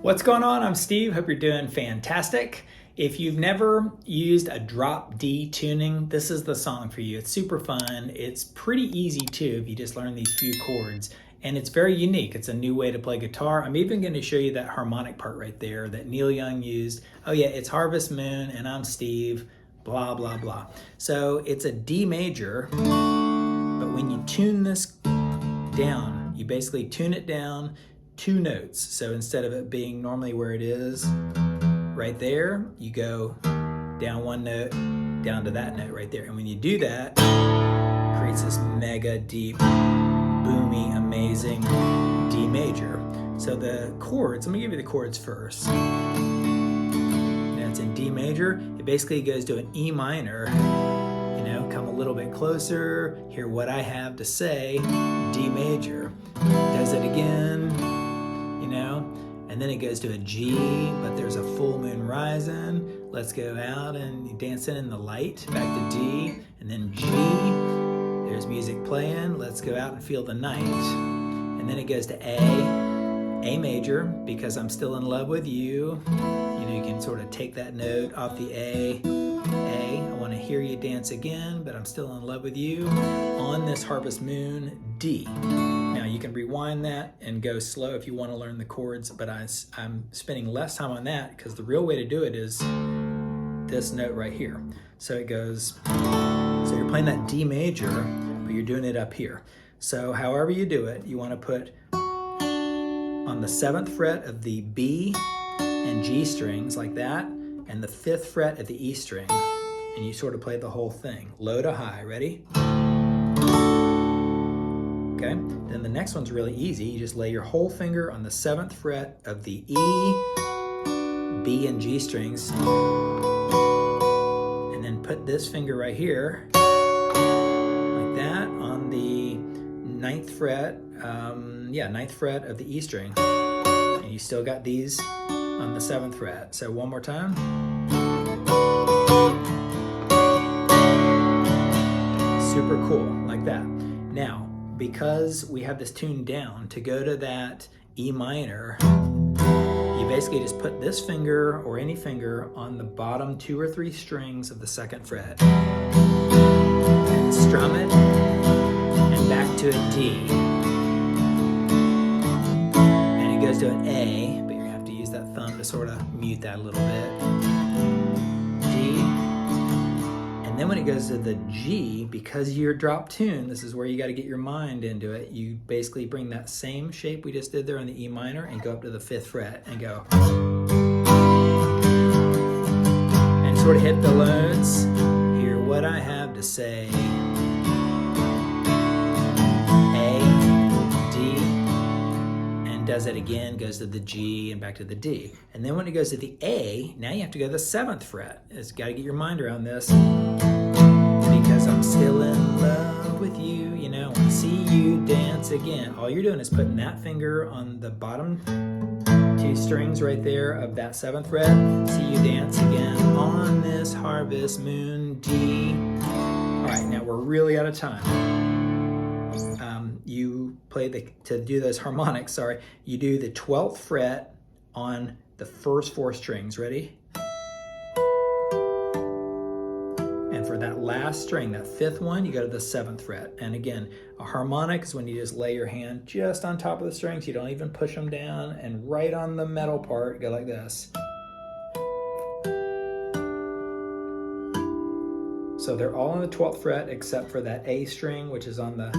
What's going on? I'm Steve. Hope you're doing fantastic. If you've never used a drop D tuning, this is the song for you. It's super fun. It's pretty easy too if you just learn these few chords. And it's very unique. It's a new way to play guitar. I'm even going to show you that harmonic part right there that Neil Young used. Oh yeah, it's Harvest Moon and I'm Steve, blah, blah, blah. So it's a D major, but when you tune this down, you basically tune it down 2 notes. So instead of it being normally where it is right there, you go down 1 note, down to that note right there. And when you do that, it creates this mega deep, boomy, amazing D major. So the chords, let me give you the chords first. Now it's in D major. It basically goes to an E minor. You know, come a little bit closer, hear what I have to say, D major. Does it again. You know, and then it goes to a G, but there's a full moon rising. Let's go out and dancing in the light. Back to D, and then G. There's music playing. Let's go out and feel the night. And then it goes to A major, because I'm still in love with you. You know, you can sort of take that note off the A. I want to hear you dance again, but I'm still in love with you. On this Harvest Moon, D. Now you can rewind that and go slow if you want to learn the chords, but I'm spending less time on that because the real way to do it is this note right here. So it goes, so you're playing that D major, but you're doing it up here. So however you do it, you want to put on the 7th fret of the B and G strings like that, and the 5th fret of the E string, and you sort of play the whole thing, low to high. Ready? Okay, then the next one's really easy. You just lay your whole finger on the 7th fret of the E, B, and G strings, and then put this finger right here, like that, on the 9th fret, 9th fret of the E string. And you still got these on the 7th fret. So one more time. Super cool, like that. Now, because we have this tuned down, to go to that E minor, you basically just put this finger or any finger on the bottom 2 or 3 strings of the 2nd fret and strum it and back to a D. And it goes to an A, but you have to use that thumb to sort of mute that a little bit. D. And then when it goes to the G, because you're drop tune, this is where you got to get your mind into it. You basically bring that same shape we just did there on the E minor and go up to the 5th fret and go. And sort of hit the notes. Hear what I have to say. A, D, and does it again, goes to the G and back to the D. And then when it goes to the A, now you have to go to the 7th fret. It's got to get your mind around this. Because I'm still in love with you, you know, and see you dance again. All you're doing is putting that finger on the bottom 2 strings right there of that 7th fret. See you dance again on this Harvest Moon, D. All right, now we're really out of time. You play to do those harmonics, you do the 12th fret on the first 4 strings. Ready? And for that last string, that 5th one, you go to the 7th fret. And again, a harmonic is when you just lay your hand just on top of the strings. You don't even push them down. And right on the metal part, go like this. So they're all on the 12th fret except for that A string, which is on the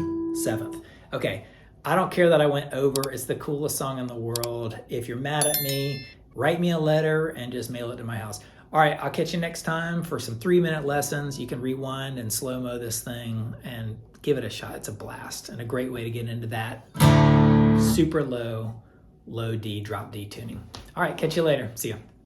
7th. Okay, I don't care that I went over. It's the coolest song in the world. If you're mad at me, write me a letter and just mail it to my house. All right, I'll catch you next time for some 3-minute lessons. You can rewind and slow-mo this thing and give it a shot. It's a blast and a great way to get into that super low D, drop D tuning. All right, catch you later. See ya.